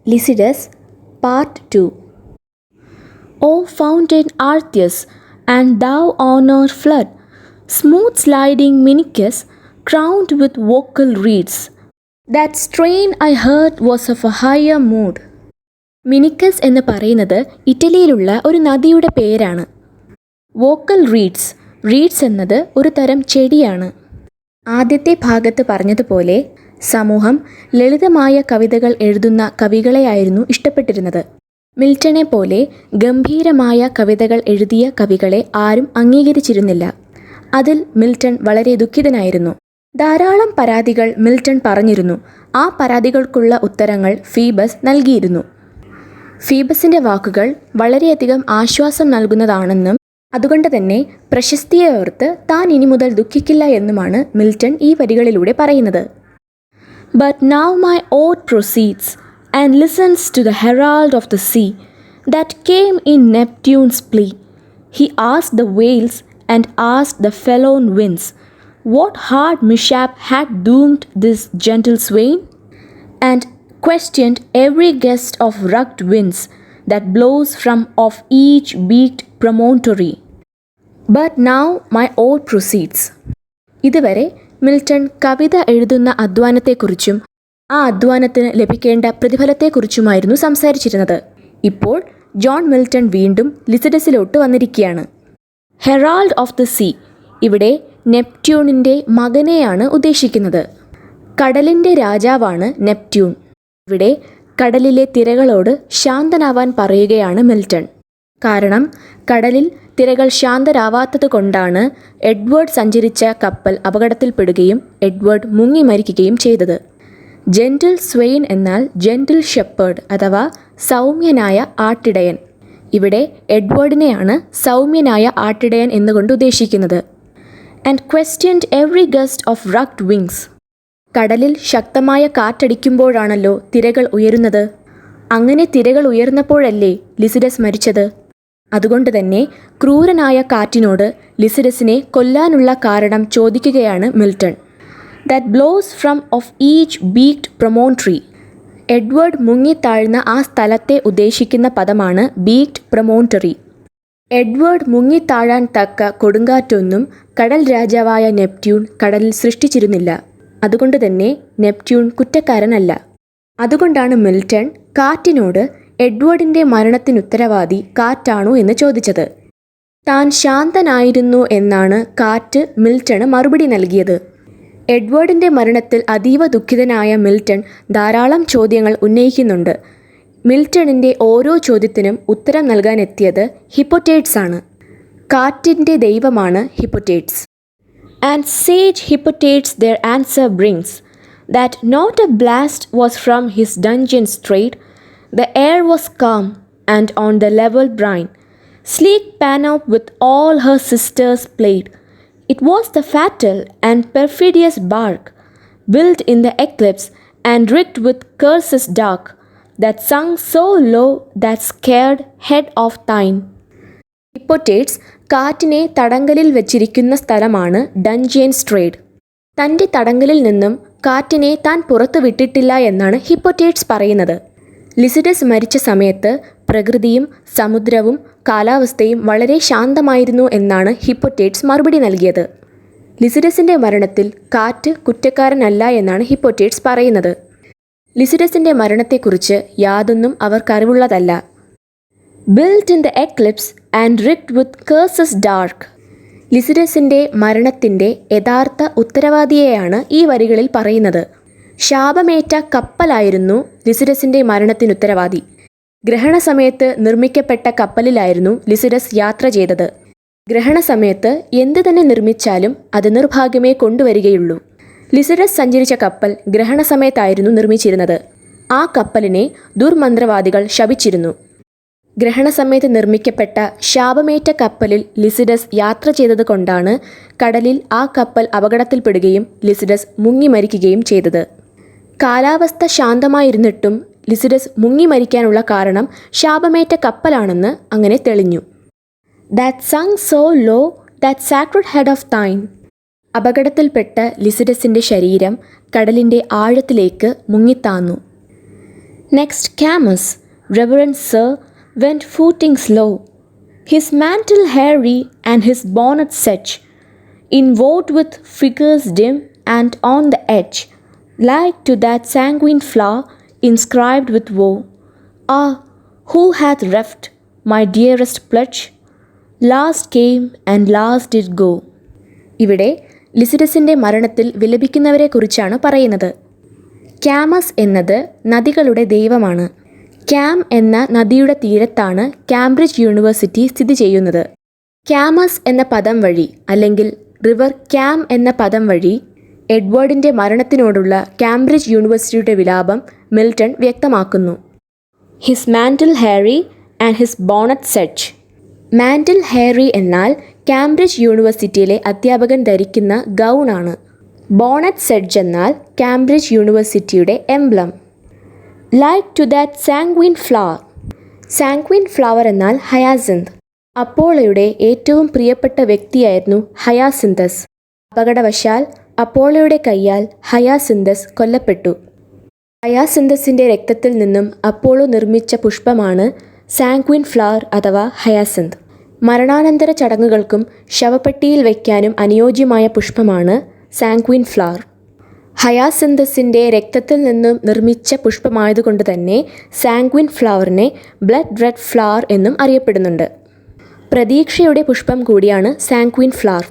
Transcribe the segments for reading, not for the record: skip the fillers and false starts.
Lycidas, Part 2. O fountain Arthias, and thou honoured flood, smooth sliding Minicus, crowned with vocal reeds. That strain I heard was of a higher mood. മിനിക്കസ് എന്ന് പറയുന്നത് ഇറ്റലിയിലുള്ള ഒരു നദിയുടെ പേരാണ്. Vocal reads എന്നത് ഒരു തരം ചെടിയാണ്. ആദ്യത്തെ ഭാഗത്ത് പറഞ്ഞതുപോലെ സമൂഹം ലളിതമായ കവിതകൾ എഴുതുന്ന കവികളെയായിരുന്നു ഇഷ്ടപ്പെട്ടിരുന്നത്. മിൽട്ടനെ പോലെ ഗംഭീരമായ കവിതകൾ എഴുതിയ കവികളെ ആരും അംഗീകരിച്ചിരുന്നില്ല. അതിൽ മിൽട്ടൺ വളരെ ദുഃഖിതനായിരുന്നു. ധാരാളം പരാതികൾ മിൽട്ടൺ പറഞ്ഞിരുന്നു. ആ പരാതികൾക്കുള്ള ഉത്തരങ്ങൾ ഫീബസ് നൽകിയിരുന്നു. ഫീബസിൻ്റെ വാക്കുകൾ വളരെയധികം ആശ്വാസം നൽകുന്നതാണെന്നും അതുകൊണ്ട് തന്നെ പ്രശസ്തിയെ ഓർത്ത് താൻ ഇനി മുതൽ ദുഃഖിക്കില്ല എന്നുമാണ് മിൽട്ടൺ ഈ വരികളിലൂടെ പറയുന്നത്. But now my ode proceeds and listens to the herald of the sea that came in Neptune's plea. He asked the whales and asked the felone winds, what hard mishap had doomed this gentle swain? And questioned every gust of rugged winds that blows from off each beaked promontory. But now my ode proceeds. ഇതുവരെ Milton കവിത എഴുതുന്ന അധ്വാനത്തെക്കുറിച്ചും ആ അധ്വാനത്തിന് ലഭിക്കേണ്ട പ്രതിഫലത്തെക്കുറിച്ചുമായിരുന്നു സംസാരിച്ചിരുന്നത്. ഇപ്പോൾ John Milton വീണ്ടും ലിസിഡസിലോട്ട് വന്നിരിക്കുകയാണ്. Herald of the sea ഇവിടെ നെപ്റ്റ്യൂണിൻ്റെ മകനെയാണ് ഉദ്ദേശിക്കുന്നത്. കടലിൻ്റെ രാജാവാണ് നെപ്റ്റ്യൂൺ. ഇവിടെ കടലിലെ തിരകളോട് ശാന്തനാവാൻ പറയുകയാണ് മിൽട്ടൺ. കാരണം കടലിൽ തിരകൾ ശാന്തരാവാത്തത് കൊണ്ടാണ് എഡ്വേർഡ് സഞ്ചരിച്ച കപ്പൽ അപകടത്തിൽപ്പെടുകയും എഡ്വേർഡ് മുങ്ങി മരിക്കുകയും ചെയ്തത്. ജെന്റിൽ സ്വെയിൻ എന്നാൽ ജെന്റിൽ ഷെപ്പേർഡ് അഥവാ സൗമ്യനായ ആട്ടിടയൻ. ഇവിടെ എഡ്വേർഡിനെയാണ് സൗമ്യനായ ആട്ടിടയൻ എന്നുകൊണ്ട് ഉദ്ദേശിക്കുന്നത്. And questioned every guest of rugged wings. കടലിൽ ശക്തമായ കാറ്റടിക്കുമ്പോഴാണല്ലോ തിരകൾ ഉയരുന്നത്. അങ്ങനെ തിരകൾ ഉയർന്നപ്പോഴല്ലേ ലിസിഡസ് മരിച്ചത്. അതുകൊണ്ട് തന്നെ ക്രൂരനായ കാറ്റിനോട് ലിസിഡസിനെ കൊല്ലാനുള്ള കാരണം ചോദിക്കുകയാണ് Milton. That blows from off each beaked promontory. Edward മുങ്ങിത്താഴ്ന്ന ആ സ്ഥലത്തെ ഉദ്ദേശിക്കുന്ന പദമാണ് ബീക്ഡ് പ്രൊമോൺട്ടറി. എഡ്വേർഡ് മുങ്ങിത്താഴാൻ തക്ക കൊടുങ്കാറ്റൊന്നും കടൽ രാജാവായ നെപ്റ്റ്യൂൺ കടലിൽ സൃഷ്ടിച്ചിരുന്നില്ല. അതുകൊണ്ട് തന്നെ നെപ്റ്റ്യൂൺ കുറ്റക്കാരനല്ല. അതുകൊണ്ടാണ് മിൽട്ടൺ കാറ്റിനോട് എഡ്വേർഡിൻ്റെ മരണത്തിനുത്തരവാദി കാറ്റാണോ എന്ന് ചോദിച്ചത്. താൻ ശാന്തനായിരുന്നു എന്നാണ് കാറ്റ് മിൽട്ടണ് മറുപടി നൽകിയത്. എഡ്വേർഡിൻ്റെ മരണത്തിൽ അതീവ ദുഃഖിതനായ മിൽട്ടൺ ധാരാളം ചോദ്യങ്ങൾ ഉന്നയിക്കുന്നുണ്ട്. മിൽട്ടണിൻ്റെ ഓരോ ചോദ്യത്തിനും ഉത്തരം നൽകാനെത്തിയത് ഹിപ്പോറ്റേറ്റ്സ് ആണ്. കാറ്റിൻ്റെ ദൈവമാണ് ഹിപ്പോറ്റേറ്റ്സ്. And sage Hippothates their answer brings, that not a blast was from his dungeon straight, the air was calm and on the level brine, sleek Panop with all her sisters played. It was the fatal and perfidious bark, built in the eclipse and rigged with curses dark, that sung so low that scared head of thine. ഹിപ്പോറ്റേറ്റ്സ് കാറ്റിനെ തടങ്കലിൽ വച്ചിരിക്കുന്ന സ്ഥലമാണ് ഡഞ്ചിയൻ സ്ട്രേഡ്. തൻ്റെ തടങ്കലിൽ നിന്നും കാറ്റിനെ താൻ പുറത്തു വിട്ടിട്ടില്ല എന്നാണ് ഹിപ്പോറ്റേറ്റ്സ് പറയുന്നത്. ലിസിഡസ് മരിച്ച സമയത്ത് പ്രകൃതിയും സമുദ്രവും കാലാവസ്ഥയും വളരെ ശാന്തമായിരുന്നു എന്നാണ് ഹിപ്പോറ്റേറ്റ്സ് മറുപടി നൽകിയത്. ലിസിഡസിൻ്റെ മരണത്തിൽ കാറ്റ് കുറ്റക്കാരനല്ല എന്നാണ് ഹിപ്പോറ്റേറ്റ്സ് പറയുന്നത്. ലിസിഡസിൻ്റെ മരണത്തെക്കുറിച്ച് യാതൊന്നും അവർക്കറിവുള്ളതല്ല. Built in the eclipse and rigged with curses dark. ലിസിഡസിൻ്റെ മരണത്തിൻ്റെ യഥാർത്ഥ ഉത്തരവാദിയെയാണ് ഈ വരികളിൽ പറയുന്നത്. ശാപമേറ്റ കപ്പലായിരുന്നു ലിസിഡസിൻ്റെ മരണത്തിനുത്തരവാദി. ഗ്രഹണസമയത്ത് നിർമ്മിക്കപ്പെട്ട കപ്പലിലായിരുന്നു ലിസിഡസ് യാത്ര ചെയ്തത്. ഗ്രഹണസമയത്ത് എന്ത് തന്നെ നിർമ്മിച്ചാലും അത് നിർഭാഗ്യമേ കൊണ്ടുവരികയുള്ളൂ. ലിസിഡസ് സഞ്ചരിച്ച കപ്പൽ ഗ്രഹണസമയത്തായിരുന്നു നിർമ്മിച്ചിരുന്നത്. ആ കപ്പലിനെ ദുർമന്ത്രവാദികൾ ശപിച്ചിരുന്നു. ഗ്രഹണസമയത്ത് നിർമ്മിക്കപ്പെട്ട ശാപമേറ്റ കപ്പലിൽ ലിസിഡസ് യാത്ര ചെയ്തത് കൊണ്ടാണ് കടലിൽ ആ കപ്പൽ അപകടത്തിൽപ്പെടുകയും ലിസിഡസ് മുങ്ങി മരിക്കുകയും ചെയ്തത്. കാലാവസ്ഥ ശാന്തമായിരുന്നിട്ടും ലിസിഡസ് മുങ്ങി മരിക്കാനുള്ള കാരണം ശാപമേറ്റ കപ്പലാണെന്ന് അങ്ങനെ തെളിഞ്ഞു. That sunk so low that sacred head of thine. അപകടത്തിൽപ്പെട്ട ലിസിഡസിൻ്റെ ശരീരം കടലിൻ്റെ ആഴത്തിലേക്ക് മുങ്ങിത്താന്നു. Next Camus, Reverend Sir, went footing slow, his mantle hairy and his bonnet sedge, involved with figures dim and on the edge, like to that sanguine flower inscribed with woe. Ah, who hath reft my dearest pledge? Last came and last did go. ഇവിടെ ലിസിഡസിൻ്റെ മരണത്തിൽ വിലപിക്കുന്നവരെക്കുറിച്ചാണ് പറയുന്നത്. Camus എന്നത് നദികളുടെ ദൈവമാണ്. Cam എന്ന നദിയുടെ തീരത്താണ് Cambridge university സ്ഥിതി ചെയ്യുന്നത്. ക്യാമസ് എന്ന പദം വഴി അല്ലെങ്കിൽ റിവർ ക്യാം എന്ന പദം വഴി എഡ്വേർഡിൻ്റെ മരണത്തിനോടുള്ള കാംബ്രിഡ്ജ് യൂണിവേഴ്സിറ്റിയുടെ വിലാപം മിൽട്ടൺ വ്യക്തമാക്കുന്നു. His mantle hairy and his bonnet sedge. Mantle hairy എന്നാൽ കാംബ്രിഡ്ജ് യൂണിവേഴ്സിറ്റിയിലെ അധ്യാപകൻ ധരിക്കുന്ന ഗൗണാണ്. ബോണറ്റ് സെഡ്ജ് എന്നാൽ കാംബ്രിഡ്ജ് യൂണിവേഴ്സിറ്റിയുടെ emblem. Like to that sanguine flower. Sanguine flower എന്നാൽ ഹയാസിന്ത്. അപ്പോളോയുടെ ഏറ്റവും പ്രിയപ്പെട്ട വ്യക്തിയായിരുന്നു ഹയാസിന്തസ്. അപകടവശാൽ അപ്പോളോയുടെ കൈയാൽ ഹയാസിന്തസ് കൊല്ലപ്പെട്ടു. ഹയാസിന്തസിൻ്റെ രക്തത്തിൽ നിന്നും അപ്പോളോ നിർമ്മിച്ച പുഷ്പമാണ് സാങ്ക്വിൻ ഫ്ലവർ അഥവാ ഹയാസിന്ത്. മരണാനന്തര ചടങ്ങുകൾക്കും ശവപ്പെട്ടിയിൽ വയ്ക്കാനും അനുയോജ്യമായ പുഷ്പമാണ് സാങ്ക്വിൻ ഫ്ലവർ. ഹയാസിന്തസിൻ്റെ രക്തത്തിൽ നിന്നും നിർമ്മിച്ച പുഷ്പമായതുകൊണ്ട് തന്നെ സാങ്ക്വിൻ ഫ്ലവറിനെ ബ്ലഡ് റെഡ് ഫ്ലവർ എന്നും അറിയപ്പെടുന്നുണ്ട്. പ്രതീക്ഷയുടെ പുഷ്പം കൂടിയാണ് സാങ്ക്വിൻ ഫ്ലവർ.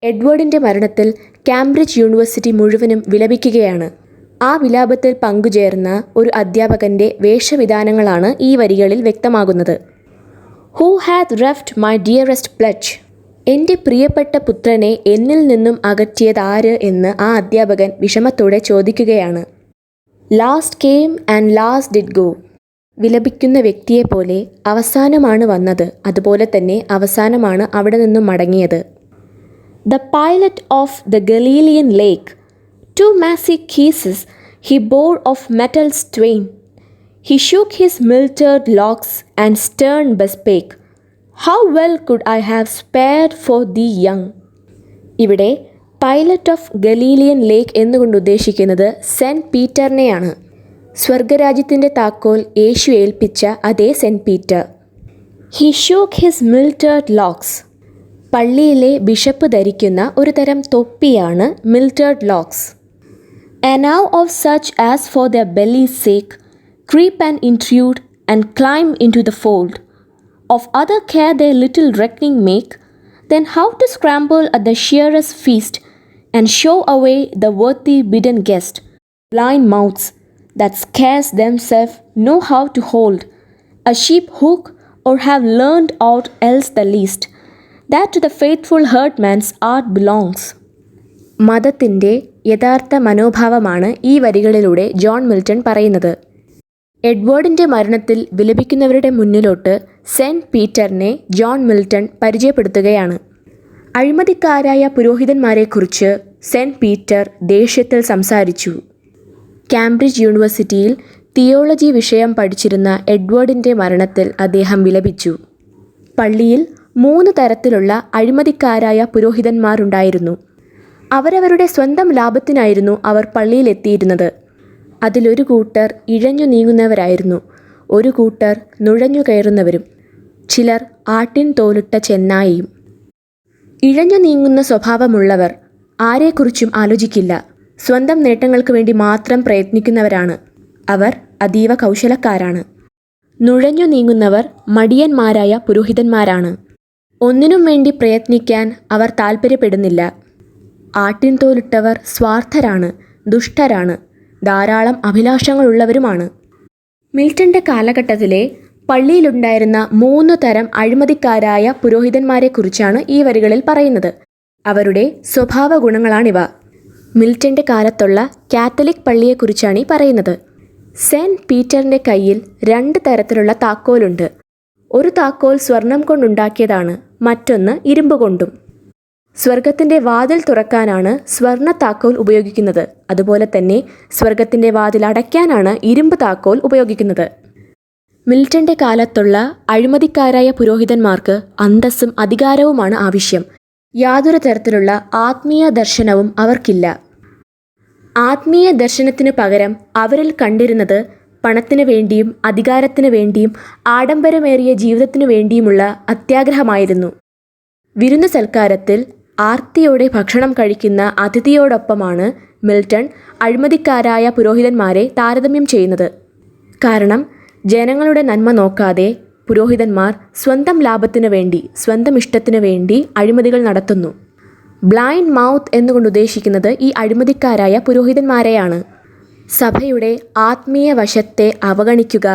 എഡ്വേർഡിൻ്റെ മരണത്തിൽ കാംബ്രിഡ്ജ് യൂണിവേഴ്സിറ്റി മുഴുവനും വിലപിക്കുകയാണ്. ആ വിലാപത്തിൽ പങ്കുചേർന്ന ഒരു അധ്യാപകൻ്റെ വേഷവിധാനങ്ങളാണ് ഈ വരികളിൽ വ്യക്തമാകുന്നത്. Who hath reft my dearest pledge. എൻ്റെ പ്രിയപ്പെട്ട പുത്രനെ എന്നിൽ നിന്നും അകറ്റിയതാര് എന്ന് ആ അധ്യാപകൻ വിഷമത്തോടെ ചോദിക്കുകയാണ്. Last came and last did go. വിലപിക്കുന്ന വ്യക്തിയെപ്പോലെ അവസാനമാണ് വന്നത്, അതുപോലെ തന്നെ അവസാനമാണ് അവിടെ നിന്നും മടങ്ങിയത്. The pilot of the Galilean lake, 2 massy cases he bore of metals twain. He shook his miltered locks and stern bespake, How well could I have spared for thee young. ഇവിടെ പൈലറ്റ് ഓഫ് ഗലീലിയൻ ലേക്ക് എന്നുകൊണ്ട് ഉദ്ദേശിക്കുന്നത് saint പീറ്ററിനെയാണ്. സ്വർഗരാജ്യത്തിൻ്റെ താക്കോൽ യേശു ഏൽപ്പിച്ച അതേ saint Peter. He shook his mitred locks. പള്ളിയിലെ ബിഷപ്പ് ധരിക്കുന്ന ഒരു തരം തൊപ്പിയാണ് mitred locks. Enow of such as for their belly's sake creep and intrude and climb into the fold. Of other care their little reckoning make, then how to scramble at the shearer's feast and show away the worthy bidden guest. Blind mouths that scarce themselves know how to hold a sheep hook or have learned aught else the least, that to the faithful herdman's art belongs. മതത്തിൻ്റെ യഥാർത്ഥ മനോഭാവമാണ് ഈ വരികളിലൂടെ John Milton പറയുന്നത്. എഡ്വേർഡിൻ്റെ മരണത്തിൽ വിലപിക്കുന്നവരുടെ മുന്നിലോട്ട് cent പീറ്ററിനെ John Milton പരിചയപ്പെടുത്തുകയാണ്. അഴിമതിക്കാരായ പുരോഹിതന്മാരെക്കുറിച്ച് cent Peter ദേഷ്യത്തിൽ സംസാരിച്ചു. കാംബ്രിഡ്ജ് യൂണിവേഴ്സിറ്റിയിൽ തിയോളജി വിഷയം പഠിച്ചിരുന്ന എഡ്വേർഡിൻ്റെ മരണത്തിൽ അദ്ദേഹം വിലപിച്ചു. പള്ളിയിൽ 3 തരത്തിലുള്ള അഴിമതിക്കാരായ പുരോഹിതന്മാരുണ്ടായിരുന്നു. അവരവരുടെ സ്വന്തം ലാഭത്തിനായിരുന്നു അവർ പള്ളിയിലെത്തിയിരുന്നത്. അതിലൊരു കൂട്ടർ ഇഴഞ്ഞു നീങ്ങുന്നവരായിരുന്നു, ഒരു കൂട്ടർ നുഴഞ്ഞു കയറുന്നവരും, ചിലർ ആട്ടിൻ തോലിട്ട ചെന്നായയും. ഇഴഞ്ഞു നീങ്ങുന്ന സ്വഭാവമുള്ളവർ ആരെക്കുറിച്ചും ആലോചിക്കില്ല, സ്വന്തം നേട്ടങ്ങൾക്ക് വേണ്ടി മാത്രം പ്രയത്നിക്കുന്നവരാണ്. അവർ അതീവ കൗശലക്കാരാണ്. നുഴഞ്ഞു നീങ്ങുന്നവർ മടിയന്മാരായ പുരോഹിതന്മാരാണ്. ഒന്നിനും വേണ്ടി പ്രയത്നിക്കാൻ അവർ താൽപ്പര്യപ്പെടുന്നില്ല. ആട്ടിൻ തോലിട്ടവർ സ്വാർത്ഥരാണ്, ദുഷ്ടരാണ്, ധാരാളം അഭിലാഷങ്ങളുള്ളവരുമാണ്. മിൽട്ടൻ്റെ കാലഘട്ടത്തിലെ പള്ളിയിലുണ്ടായിരുന്ന 3 തരം അഴിമതിക്കാരായ പുരോഹിതന്മാരെക്കുറിച്ചാണ് ഈ വരികളിൽ പറയുന്നത്. അവരുടെ സ്വഭാവ ഗുണങ്ങളാണിവ. മിൽട്ടൻ്റെ കാലത്തുള്ള കാത്തലിക് പള്ളിയെക്കുറിച്ചാണ് ഈ പറയുന്നത്. സെൻറ്റ് പീറ്ററിൻ്റെ കയ്യിൽ 2 തരത്തിലുള്ള താക്കോലുണ്ട്. ഒരു താക്കോൽ സ്വർണം കൊണ്ടുണ്ടാക്കിയതാണ്, മറ്റൊന്ന് ഇരുമ്പ് കൊണ്ടും. സ്വർഗത്തിൻ്റെ വാതിൽ തുറക്കാനാണ് സ്വർണ്ണ താക്കോൽ ഉപയോഗിക്കുന്നത്. അതുപോലെ തന്നെ സ്വർഗത്തിൻ്റെ വാതിൽ അടയ്ക്കാനാണ് ഇരുമ്പ് താക്കോൽ ഉപയോഗിക്കുന്നത്. മിൽട്ടൻ്റെ കാലത്തുള്ള അഴിമതിക്കാരായ പുരോഹിതന്മാർക്ക് അന്തസ്സും അധികാരവുമാണ് ആവശ്യം. യാതൊരു തരത്തിലുള്ള ആത്മീയ ദർശനവും അവർക്കില്ല. ആത്മീയ ദർശനത്തിനു പകരം അവരിൽ കണ്ടിരുന്നത് പണത്തിനു വേണ്ടിയും അധികാരത്തിനു വേണ്ടിയും ആഡംബരമേറിയ ജീവിതത്തിനു വേണ്ടിയുമുള്ള അത്യാഗ്രഹമായിരുന്നു. വിരുന്നു സൽക്കാരത്തിൽ ആർത്തിയോടെ ഭക്ഷണം കഴിക്കുന്ന അതിഥിയോടൊപ്പമാണ് മിൽട്ടൺ അഴിമതിക്കാരായ പുരോഹിതന്മാരെ താരതമ്യം ചെയ്യുന്നത്. കാരണം ജനങ്ങളുടെ നന്മ നോക്കാതെ പുരോഹിതന്മാർ സ്വന്തം ലാഭത്തിനു വേണ്ടി, സ്വന്തം ഇഷ്ടത്തിനു വേണ്ടി അഴിമതികൾ നടത്തുന്നു. ബ്ലൈൻഡ് മൗത്ത് എന്നുകൊണ്ട് ഉദ്ദേശിക്കുന്നത് ഈ അഴിമതിക്കാരായ പുരോഹിതന്മാരെയാണ്. സഭയുടെ ആത്മീയ വശത്തെ അവഗണിക്കുക,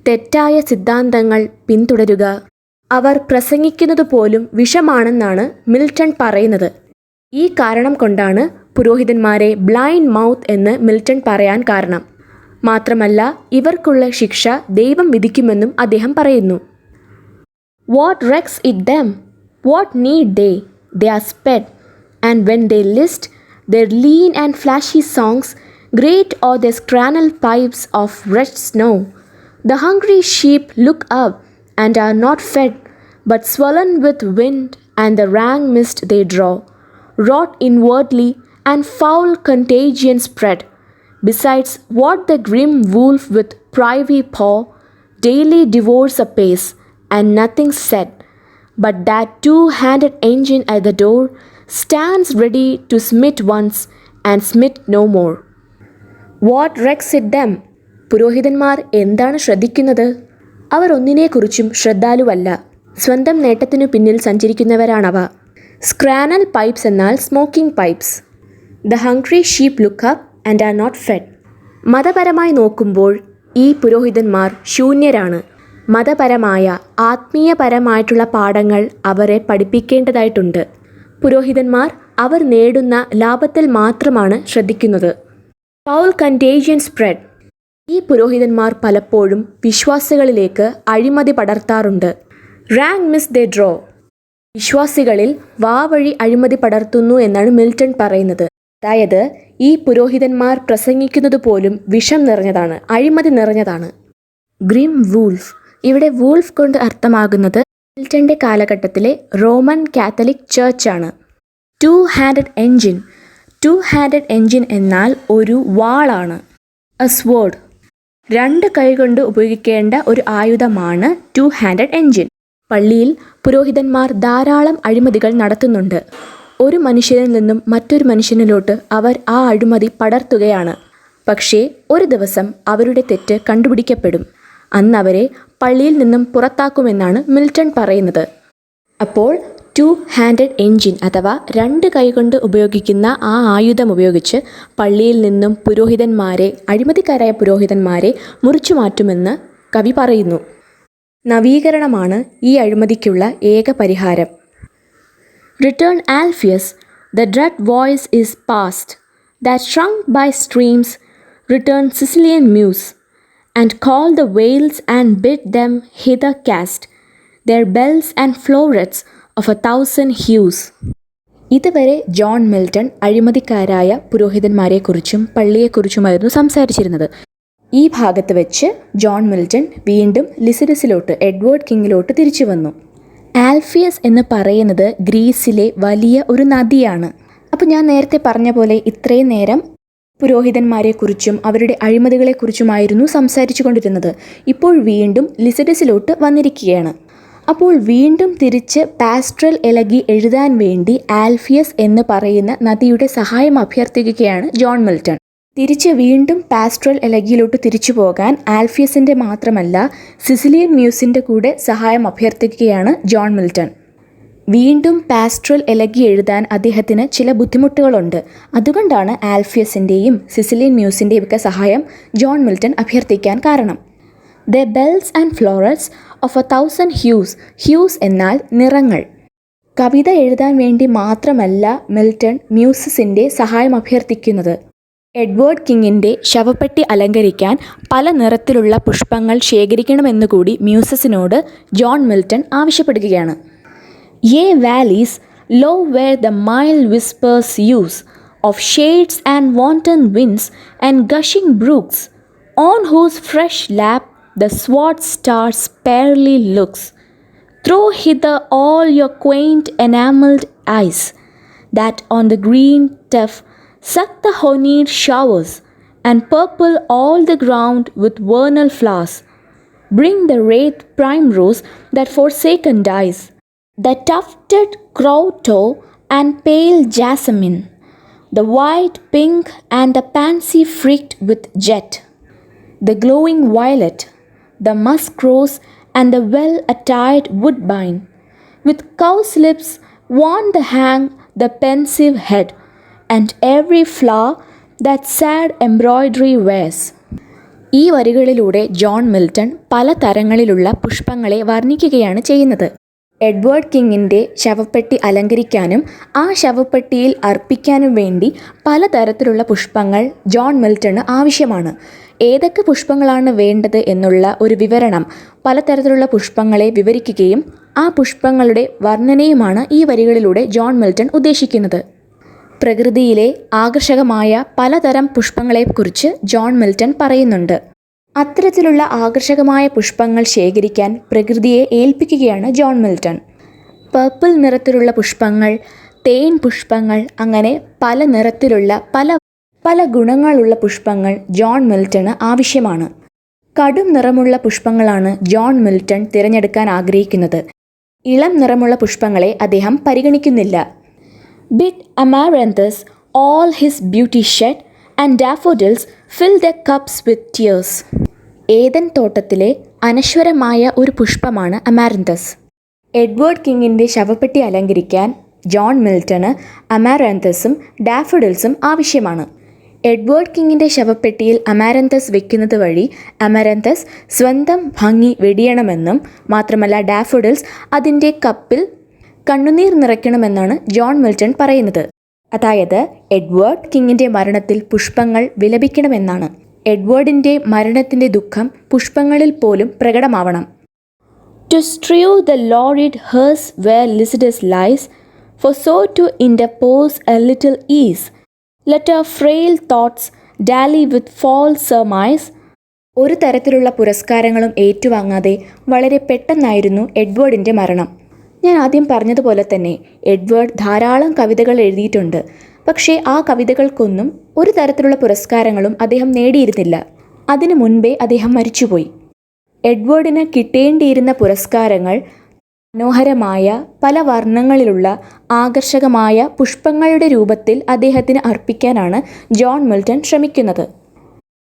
തെറ്റായ സിദ്ധാന്തങ്ങൾ പിന്തുടരുക, അവർ പ്രസംഗിക്കുന്നത് പോലും വിഷമാണെന്നാണ് മിൽട്ടൺ പറയുന്നത്. ഈ കാരണം കൊണ്ടാണ് പുരോഹിതന്മാരെ ബ്ലൈൻഡ് മൗത്ത് എന്ന് മിൽട്ടൺ പറയാൻ കാരണം. മാത്രമല്ല ഇവർക്കുള്ള ശിക്ഷ ദൈവം വിധിക്കുമെന്നും അദ്ദേഹം പറയുന്നു. What recks it them? What need they? They are sped, and when they list their lean and flashy songs, great are their scrannel pipes of wretched snow. The hungry sheep look up and are not fed, but swollen with wind and the rank mist they draw, rot inwardly and foul contagion spread. Besides what the grim wolf with privy paw daily devours apace, and nothing said, but that two-handed engine at the door stands ready to smite once and smite no more. What recks it them? പുരോഹിതന്മാർ എന്താണ് ശ്രദ്ധിക്കുന്നത്? അവർ ഒന്നിനെക്കുറിച്ചും ശ്രദ്ധാലുവല്ല. സ്വന്തം നേട്ടത്തിനു പിന്നിൽ സഞ്ചരിക്കുന്നവരാണവ. Scrannel pipes എന്നാൽ smoking pipes. The hungry sheep look up and are not fed. മതപരമായി നോക്കുമ്പോൾ ഈ പുരോഹിതന്മാർ ശൂന്യരാണ്. മതപരമായ ആത്മീയപരമായിട്ടുള്ള പാഠങ്ങൾ അവരെ പഠിപ്പിക്കേണ്ടതായിട്ടുണ്ട്. പുരോഹിതന്മാർ അവർ നേടുന്ന ലാഭത്തിൽ മാത്രമാണ് ശ്രദ്ധിക്കുന്നത്. Foul contagion spread. ഈ പുരോഹിതന്മാർ പലപ്പോഴും വിശ്വാസികളിലേക്ക് അഴിമതി പടർത്താറുണ്ട്. Rank mist they draw. വിശ്വാസികളിൽ വാവഴി അഴിമതി പടർത്തുന്നു എന്നാണ് മിൽട്ടൺ പറയുന്നത്. അതായത് ഈ പുരോഹിതന്മാർ പ്രസംഗിക്കുന്നത് പോലും വിഷം നിറഞ്ഞതാണ്, അഴിമതി നിറഞ്ഞതാണ്. Grim wolf. ഇവിടെ വൂൾഫ് കൊണ്ട് അർത്ഥമാകുന്നത് മിൽട്ടൻ്റെ കാലഘട്ടത്തിലെ റോമൻ കാത്തലിക് ചർച്ചാണ്. Two handed engine. Two handed engine എന്നാൽ ഒരു വാളാണ്. A sword. രണ്ട് കൈകൊണ്ട് ഉപയോഗിക്കേണ്ട ഒരു ആയുധമാണ് ടു ഹാൻഡഡ് എൻജിൻ. പള്ളിയിൽ പുരോഹിതന്മാർ ധാരാളം അഴിമതികൾ നടത്തുന്നുണ്ട്. ഒരു മനുഷ്യനിൽ നിന്നും മറ്റൊരു മനുഷ്യനിലോട്ട് അവർ ആ അഴിമതി പടർത്തുകയാണ്. പക്ഷേ ഒരു ദിവസം അവരുടെ തെറ്റ് കണ്ടുപിടിക്കപ്പെടും. അന്ന് അവരെ പള്ളിയിൽ നിന്നും പുറത്താക്കുമെന്നാണ് മിൽട്ടൺ പറയുന്നത്. അപ്പോൾ ടു ഹാൻഡഡ് എൻജിൻ അഥവാ രണ്ട് കൈകൊണ്ട് ഉപയോഗിക്കുന്ന ആ ആയുധം ഉപയോഗിച്ച് പള്ളിയിൽ നിന്നും പുരോഹിതന്മാരെ, അഴിമതിക്കാരായ പുരോഹിതന്മാരെ മുറിച്ചു മാറ്റുമെന്ന് കവി പറയുന്നു. നവീകരണമാണ് ഈ അഴിമതിക്കുള്ള ഏക പരിഹാരം. Return Alpheus, the dread voice is past, that shrunk by streams, return Sicilian muse, and call the whales and bid them hither cast, their bells and florets of 1,000 hues. ഇതുവരെ ജോൺ മിൽട്ടൺ അഴിമതിക്കാരായ പുരോഹിതന്മാരെക്കുറിച്ചും പള്ളിയെക്കുറിച്ചുമായിരുന്നു സംസാരിച്ചിരുന്നത്. ഈ ഭാഗത്ത് വെച്ച് John Milton വീണ്ടും ലിസിഡസിലോട്ട്, Edward കിങ്ങിലോട്ട് തിരിച്ചു വന്നു. ആൽഫിയസ് എന്ന് പറയുന്നത് ഗ്രീസിലെ വലിയ ഒരു നദിയാണ്. അപ്പോൾ ഞാൻ നേരത്തെ പറഞ്ഞ പോലെ ഇത്രയും നേരം പുരോഹിതന്മാരെക്കുറിച്ചും അവരുടെ അഴിമതികളെക്കുറിച്ചുമായിരുന്നു സംസാരിച്ചു കൊണ്ടിരുന്നത്. ഇപ്പോൾ വീണ്ടും ലിസിഡസിലോട്ട് വന്നിരിക്കുകയാണ്. അപ്പോൾ വീണ്ടും തിരിച്ച് പാസ്ട്രൽ എലഗി എഴുതാൻ വേണ്ടി ആൽഫിയസ് എന്ന് പറയുന്ന നദിയുടെ സഹായം അഭ്യർത്ഥിക്കുകയാണ് ജോൺ മിൽട്ടൺ. തിരിച്ച് വീണ്ടും പാസ്ട്രൽ എലഗിയിലോട്ട് തിരിച്ചു പോകാൻ ആൽഫിയസിൻ്റെ മാത്രമല്ല സിസിലിയൻ മ്യൂസിൻ്റെ കൂടെ സഹായം അഭ്യർത്ഥിക്കുകയാണ് ജോൺ മിൽട്ടൺ. വീണ്ടും പാസ്ട്രൽ എലഗി എഴുതാൻ അദ്ദേഹത്തിന് ചില ബുദ്ധിമുട്ടുകളുണ്ട്. അതുകൊണ്ടാണ് ആൽഫിയസിൻ്റെയും സിസിലിയൻ മ്യൂസിൻ്റെയും ഒക്കെ സഹായം ജോൺ മിൽട്ടൺ അഭ്യർത്ഥിക്കാൻ കാരണം. The bells and florets of 1,000 hues. Hues എന്നാൽ നിറങ്ങൾ. കവിത എഴുതാൻ വേണ്ടി മാത്രമല്ല മിൽട്ടൺ മ്യൂസസിൻ്റെ സഹായം അഭ്യർത്ഥിക്കുന്നത്. എഡ്വേർഡ് കിങ്ങിൻ്റെ ശവപ്പെട്ടി അലങ്കരിക്കാൻ പല നിറത്തിലുള്ള പുഷ്പങ്ങൾ ശേഖരിക്കണമെന്നുകൂടി മ്യൂസസിനോട് ജോൺ മിൽട്ടൺ ആവശ്യപ്പെടുകയാണ്. Ye valleys, low where the mild whispers use of shades and wanton winds and gushing brooks, on whose fresh lap the swart star sparely looks. Throw hither all your quaint enamelled eyes, that on the green turf suck the honeyed showers, and purple all the ground with vernal flowers. Bring the wreath primrose that forsaken dies, the tufted crowtow and pale jasmine, the white pink and the pansy freaked with jet, the glowing violet, the musk rose and the well-attired woodbine, with cow's lips want the hang the pensive head, and every flower that sad embroidery wears. ഈ വരികളിലൂടെ John Milton പല തരങ്ങളിലുള്ള പുഷ്പങ്ങളെ വർണ്ണിക്കുകയാണ് ചെയ്യുന്നത്. Edward കിങ്ങിൻ്റെ ശവപ്പെട്ടി അലങ്കരിക്കാനും ആ ശവപ്പെട്ടിയിൽ അർപ്പിക്കാനും വേണ്ടി പലതരത്തിലുള്ള പുഷ്പങ്ങൾ John മിൽട്ടണ് ആവശ്യമാണ്. ഏതൊക്കെ പുഷ്പങ്ങളാണ് വേണ്ടത് എന്നുള്ള ഒരു വിവരണം പലതരത്തിലുള്ള പുഷ്പങ്ങളെ വിവരിക്കുകയും ആ പുഷ്പങ്ങളുടെ വർണ്ണനയുമാണ് ഈ വരികളിലൂടെ ജോൺ മിൽട്ടൺ ഉദ്ദേശിക്കുന്നത്. പ്രകൃതിയിലെ ആകർഷകമായ പലതരം പുഷ്പങ്ങളെക്കുറിച്ച് ജോൺ മിൽട്ടൺ പറയുന്നുണ്ട്. അത്തരത്തിലുള്ള ആകർഷകമായ പുഷ്പങ്ങൾ ശേഖരിക്കാൻ പ്രകൃതിയെ ഏൽപ്പിക്കുകയാണ് ജോൺ മിൽട്ടൺ. പർപ്പിൾ നിറത്തിലുള്ള പുഷ്പങ്ങൾ, തേൻ പുഷ്പങ്ങൾ, അങ്ങനെ പല നിറത്തിലുള്ള പല ഗുണങ്ങളുള്ള പുഷ്പങ്ങൾ ജോൺ മിൽട്ടണ് ആവശ്യമാണ്. കടും നിറമുള്ള പുഷ്പങ്ങളാണ് ജോൺ മിൽട്ടൺ തിരഞ്ഞെടുക്കാൻ ആഗ്രഹിക്കുന്നത്. ഇളം നിറമുള്ള പുഷ്പങ്ങളെ അദ്ദേഹം പരിഗണിക്കുന്നില്ല. Bid amaranthus all his beauty shed, and daffodils fill their cups with tears. ഏദൻ തോട്ടത്തിലെ അനശ്വരമായ ഒരു പുഷ്പമാണ് അമാരന്തസ്. എഡ്വേർഡ് കിങ്ങിൻ്റെ ശവപ്പെട്ടി അലങ്കരിക്കാൻ ജോൺ മിൽട്ടണ് അമാരാന്തസും ഡാഫോഡിൽസും ആവശ്യമാണ്. എഡ്വേർഡ് കിങ്ങിൻ്റെ ശവപ്പെട്ടിയിൽ അമാരന്തസ് വെക്കുന്നത് വഴി അമാരന്തസ് സ്വന്തം ഭംഗി വെടിയണമെന്നും മാത്രമല്ല ഡാഫോഡിൽസ് അതിൻ്റെ കപ്പിൽ കണ്ണുനീർ നിറയ്ക്കണമെന്നാണ് ജോൺ മിൽട്ടൺ പറയുന്നത്. അതായത് എഡ്വേർഡ് കിങ്ങിൻ്റെ മരണത്തിൽ പുഷ്പങ്ങൾ വിലപിക്കണമെന്നാണ്. എഡ്വേർഡിൻ്റെ മരണത്തിൻ്റെ ദുഃഖം പുഷ്പങ്ങളിൽ പോലും പ്രകടമാവണം. To strew the laureled hearse where Lycidas lies, for so to interpose a little ease, let our frail thoughts dally with false surmise. ഒരു തരത്തിലുള്ള പുരസ്കാരങ്ങളും ഏറ്റുവാങ്ങാതെ വളരെ പെട്ടെന്നായിരുന്നു എഡ്വേർഡിൻ്റെ മരണം. ഞാൻ ആദ്യം പറഞ്ഞതുപോലെ തന്നെ എഡ്വേർഡ് ധാരാളം കവിതകൾ എഴുതിയിട്ടുണ്ട്. പക്ഷേ ആ കവിതകൾക്കൊന്നും ഒരു തരത്തിലുള്ള പുരസ്കാരങ്ങളും അദ്ദേഹം നേടിയിരുന്നില്ല. അതിനു മുൻപേ അദ്ദേഹം മരിച്ചുപോയി. എഡ്വേർഡിന് കിട്ടേണ്ടിയിരുന്ന പുരസ്കാരങ്ങൾ മനോഹരമായ പല വർണ്ണങ്ങളിലുള്ള ആകർഷകമായ പുഷ്പങ്ങളുടെ രൂപത്തിൽ അദ്ദേഹത്തിന് അർപ്പിക്കാനാണ് ജോൺ മിൽട്ടൺ ശ്രമിക്കുന്നത്.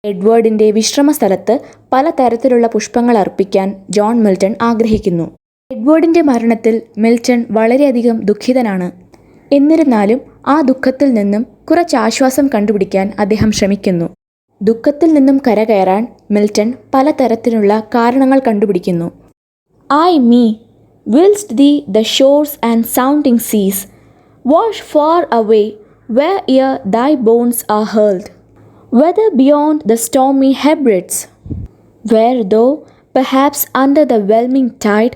എഡ്വേർഡിൻ്റെ വിശ്രമ സ്ഥലത്ത് പലതരത്തിലുള്ള പുഷ്പങ്ങൾ അർപ്പിക്കാൻ ജോൺ മിൽട്ടൺ ആഗ്രഹിക്കുന്നു. എഡ്വേർഡിൻ്റെ മരണത്തിൽ മിൽട്ടൺ വളരെയധികം ദുഃഖിതനാണ്. എന്നിരുന്നാലും ആ ദുഃഖത്തിൽ നിന്നും കുറച്ച് ആശ്വാസം കണ്ടുപിടിക്കാൻ അദ്ദേഹം ശ്രമിക്കുന്നു. ദുഃഖത്തിൽ നിന്നും കരകയറാൻ മിൽട്ടൺ പലതരത്തിലുള്ള കാരണങ്ങൾ കണ്ടുപിടിക്കുന്നു. I me, whilst thee the shores and sounding seas wash far away where'er thy bones are hurled, whether beyond the stormy Hebrides, where thou perhaps under the whelming tide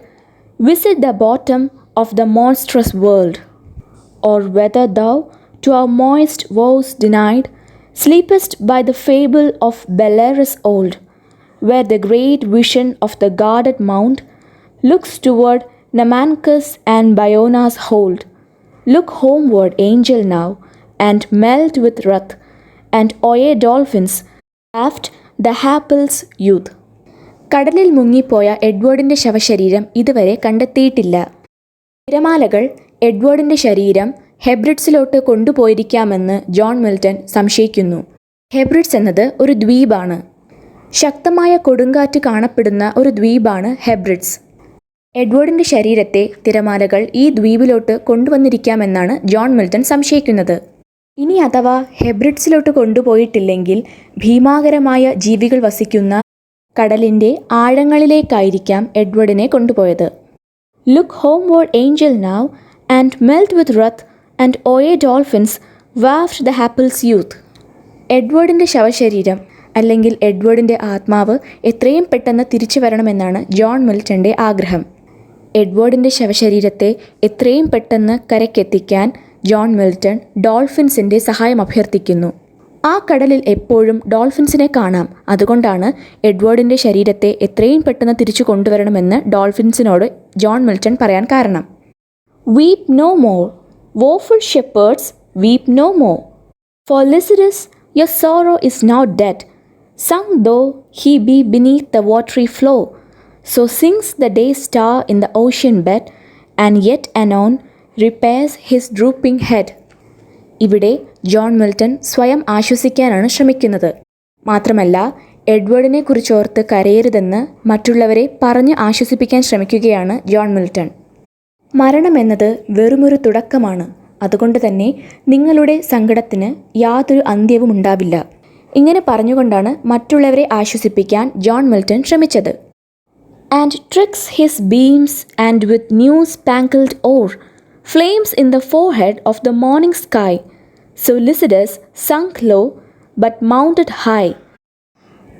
visit the bottom of the monstrous world, or whether thou, to our moist vows denied, sleepest by the fable of Bellerus old, where the great vision of the guarded mount looks toward Namancus and Bayona's hold. Look homeward, angel, now, and melt with wrath, and oye dolphins aft the Happel's youth. കടലിൽ മുങ്ങിപ്പോയ എഡ്വേർഡിൻ്റെ ശവശരീരം ഇതുവരെ കണ്ടെത്തിയിട്ടില്ല. തിരമാലകൾ എഡ്വേർഡിൻ്റെ ശരീരം ഹെബ്രിഡ്സിലോട്ട് കൊണ്ടുപോയിരിക്കാമെന്ന് John Milton സംശയിക്കുന്നു. ഹെബ്രിഡ്സ് എന്നത് ഒരു ദ്വീപാണ്. ശക്തമായ കൊടുങ്കാറ്റ് കാണപ്പെടുന്ന ഒരു ദ്വീപാണ് ഹെബ്രിഡ്സ്. എഡ്വേർഡിൻ്റെ ശരീരത്തെ തിരമാലകൾ ഈ ദ്വീപിലോട്ട് കൊണ്ടുവന്നിരിക്കാമെന്നാണ് ജോൺ മിൽട്ടൺ സംശയിക്കുന്നത്. ഇനി അഥവാ ഹെബ്രിഡ്സിലോട്ട് കൊണ്ടുപോയിട്ടില്ലെങ്കിൽ ഭീമാകരമായ ജീവികൾ വസിക്കുന്ന കടലിൻ്റെ ആഴങ്ങളിലേക്കായിരിക്കാം എഡ്വേർഡിനെ കൊണ്ടുപോയത്. Look homeward angel now and melt with ruth and O ye dolphins waft the hapless youth. എഡ്വേർഡിൻ്റെ ശവശരീരം അല്ലെങ്കിൽ എഡ്വേർഡിൻ്റെ ആത്മാവ് എത്രയും പെട്ടെന്ന് തിരിച്ചു വരണമെന്നാണ് ജോൺ മിൽട്ടൻ്റെ ആഗ്രഹം. എഡ്വേർഡിൻ്റെ ശവശരീരത്തെ എത്രയും പെട്ടെന്ന് കരയ്ക്കെത്തിക്കാൻ ജോൺ മിൽട്ടൺ ഡോൾഫിൻസിൻ്റെ സഹായം അഭ്യർത്ഥിക്കുന്നു. ആ കടലിൽ എപ്പോഴും ഡോൾഫിൻസിനെ കാണാം. അതുകൊണ്ടാണ് എഡ്വേർഡിൻ്റെ ശരീരത്തെ എത്രയും പെട്ടെന്ന് തിരിച്ചു കൊണ്ടുവരണമെന്ന് ഡോൾഫിൻസിനോട് ജോൺ മിൽട്ടൺ പറയാൻ കാരണം. Weep no more, woeful shepherds, weep no more. For Lycidas your sorrow is now dead, sunk though he be beneath the watery flow. So sinks the day star in the ocean bed, and yet anon repairs his drooping head. ഇവിടെ John Milton സ്വയം ആശ്വസിക്കാനാണ് ശ്രമിക്കുന്നത്. മാത്രമല്ല എഡ്വേർഡിനെ കുറിച്ചോർത്ത് കരയരുതെന്ന് മറ്റുള്ളവരെ പറഞ്ഞ് ആശ്വസിപ്പിക്കാൻ ശ്രമിക്കുകയാണ് John Milton. മരണമെന്നത് വെറുമൊരു തുടക്കമാണ്. അതുകൊണ്ട് തന്നെ നിങ്ങളുടെ സങ്കടത്തിന് യാതൊരു അന്ത്യവും ഉണ്ടാവില്ല. ഇങ്ങനെ പറഞ്ഞുകൊണ്ടാണ് മറ്റുള്ളവരെ ആശ്വസിപ്പിക്കാൻ ജോൺ മിൽട്ടൺ ശ്രമിച്ചത്. And tricks his beams, and with new spangled ore, flames in the forehead of the morning sky. So Lycidas sunk low, but mounted high.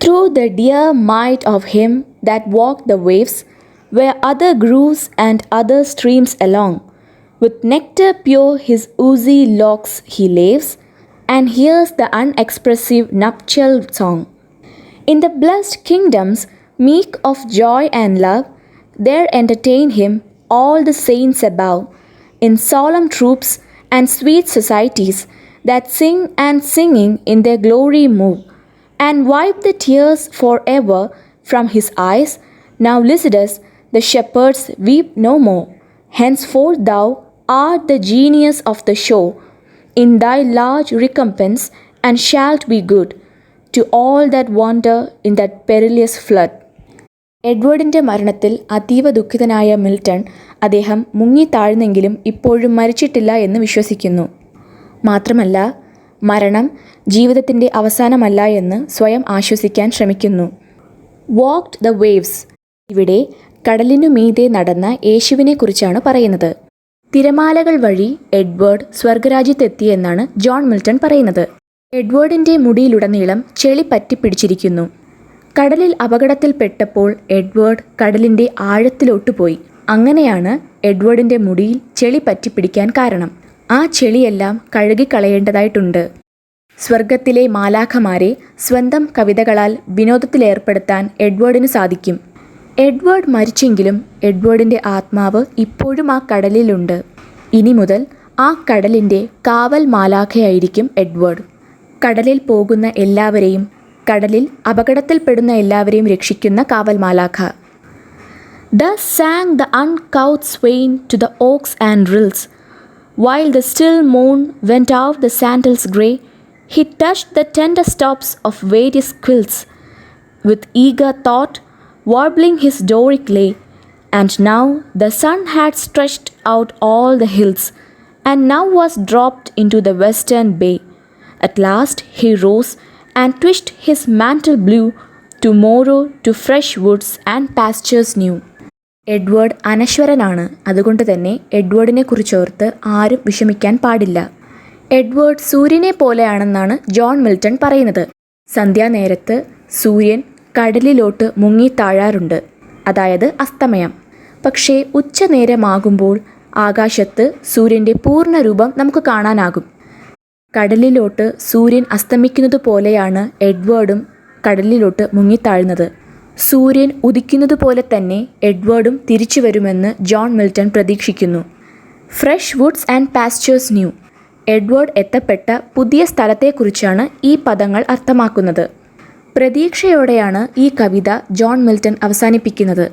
Through the dear might of him that walked the waves, where other grooves and other streams along, with nectar pure his oozy locks he laves, and hears the unexpressive nuptial song. In the blessed kingdoms, meek of joy and love, there entertain him all the saints above, in solemn troops and sweet societies, that sing and singing in their glory move, and wipe the tears forever from his eyes. Now Lycidas, the shepherds weep no more. Henceforth thou art the genius of the show, in thy large recompense, and shalt be good to all that wander in that perilous flood. എഡ്വേർഡിൻ്റെ മരണത്തിൽ അതീവ ദുഃഖിതനായ Milton അദ്ദേഹം മുങ്ങിത്താഴ്ന്നെങ്കിലും ഇപ്പോഴും മരിച്ചിട്ടില്ല എന്ന് വിശ്വസിക്കുന്നു. മാത്രമല്ല മരണം ജീവിതത്തിൻ്റെ അവസാനമല്ല എന്ന് സ്വയം ആശ്വസിക്കാൻ ശ്രമിക്കുന്നു. വാക്ക്ഡ് ദ വേവ്സ് ഇവിടെ കടലിനു മീതെ നടന്ന യേശുവിനെ കുറിച്ചാണ് പറയുന്നത്. തിരമാലകൾ വഴി എഡ്വേർഡ് സ്വർഗരാജ്യത്തെത്തി എന്നാണ് ജോൺ മിൽട്ടൺ പറയുന്നത്. എഡ്വേർഡിൻ്റെ മുടിയിലുടനീളം ചെളി പറ്റിപ്പിടിച്ചിരിക്കുന്നു. കടലിൽ അപകടത്തിൽപ്പെട്ടപ്പോൾ എഡ്വേർഡ് കടലിൻ്റെ ആഴത്തിലോട്ട് പോയി. അങ്ങനെയാണ് എഡ്വേർഡിൻ്റെ മുടിയിൽ ചെളി പറ്റിപ്പിടിക്കാൻ കാരണം. ആ ചെളിയെല്ലാം കഴുകിക്കളയേണ്ടതായിട്ടുണ്ട്. സ്വർഗത്തിലെ മാലാഖമാരെ സ്വന്തം കവിതകളാൽ വിനോദത്തിലേർപ്പെടുത്താൻ എഡ്വേർഡിന് സാധിക്കും. എഡ്വേർഡ് മരിച്ചെങ്കിലും എഡ്വേർഡിൻ്റെ ആത്മാവ് ഇപ്പോഴും ആ കടലിലുണ്ട്. ഇനി മുതൽ ആ കടലിൻ്റെ കാവൽ മാലാഖയായിരിക്കും എഡ്വേർഡ്. കടലിൽ പോകുന്ന എല്ലാവരെയും, കടലിൽ അപകടത്തിൽപ്പെടുന്ന എല്ലാവരെയും രക്ഷിക്കുന്ന കാവൽ മാലാഖ. Thus sang the uncouth swain to the oaks and rills, while the still moon went out the sandals grey. He touched the tender stops of various quills, with eager thought warbling his Doric lay. And now the sun had stretched out all the hills, and now was dropped into the western bay. At last he rose and twitched his mantle blue, tomorrow to fresh woods and pastures new. Edward അനശ്വരനാണ്. അതുകൊണ്ട് തന്നെ എഡ്വേർഡിനെ കുറിച്ചോർത്ത് ആരും വിഷമിക്കാൻ പാടില്ല. Edward സൂര്യനെ പോലെയാണെന്നാണ് John Milton പറയുന്നത്. സന്ധ്യാനേരത്ത് സൂര്യൻ കടലിലോട്ട് മുങ്ങിത്താഴാറുണ്ട്, അതായത് അസ്തമയം. പക്ഷേ ഉച്ചനേരമാകുമ്പോൾ ആകാശത്ത് സൂര്യൻ്റെ പൂർണ്ണരൂപം നമുക്ക് കാണാനാകും. കടലിലോട്ട് സൂര്യൻ അസ്തമിക്കുന്നത് പോലെയാണ് എഡ്വേർഡും കടലിലോട്ട് മുങ്ങിത്താഴുന്നത്. സൂര്യൻ ഉദിക്കുന്നത് പോലെ തന്നെ എഡ്വേർഡും തിരിച്ചു വരുമെന്ന് ജോൺ മിൽട്ടൺ പ്രതീക്ഷിക്കുന്നു. Fresh woods and pastures new. Edward എത്തപ്പെട്ട പുതിയ സ്ഥലത്തെക്കുറിച്ചാണ് ഈ പദങ്ങൾ അർത്ഥമാക്കുന്നത്. പ്രതീക്ഷയോടെയാണ് ഈ കവിത ജോൺ മിൽട്ടൺ അവസാനിപ്പിക്കുന്നത്.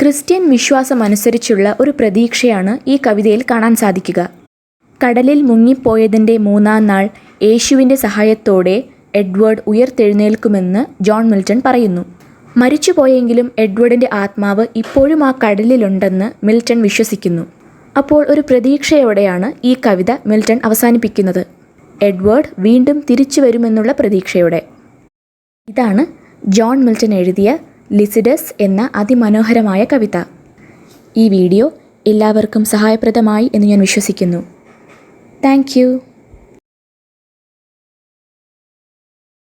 ക്രിസ്ത്യൻ വിശ്വാസമനുസരിച്ചുള്ള ഒരു പ്രതീക്ഷയാണ് ഈ കവിതയിൽ കാണാൻ സാധിക്കുക. കടലിൽ മുങ്ങിപ്പോയതിൻ്റെ 3-ാം നാൾ യേശുവിൻ്റെ സഹായത്തോടെ എഡ്വേർഡ് ഉയർത്തെഴുന്നേൽക്കുമെന്ന് ജോൺ മിൽട്ടൺ പറയുന്നു. മരിച്ചുപോയെങ്കിലും എഡ്വേർഡിൻ്റെ ആത്മാവ് ഇപ്പോഴും ആ കടലിലുണ്ടെന്ന് മിൽട്ടൺ വിശ്വസിക്കുന്നു. അപ്പോൾ ഒരു പ്രതീക്ഷയോടെയാണ് ഈ കവിത മിൽട്ടൺ അവസാനിപ്പിക്കുന്നത്. എഡ്വേർഡ് വീണ്ടും തിരിച്ചു വരുമെന്നുള്ള പ്രതീക്ഷയോടെ. ഇതാണ് ജോൺ മിൽട്ടൺ എഴുതിയ ലിസിഡസ് എന്ന അതിമനോഹരമായ കവിത. ഈ വീഡിയോ എല്ലാവർക്കും സഹായപ്രദമായി എന്ന് ഞാൻ വിശ്വസിക്കുന്നു. Thank you.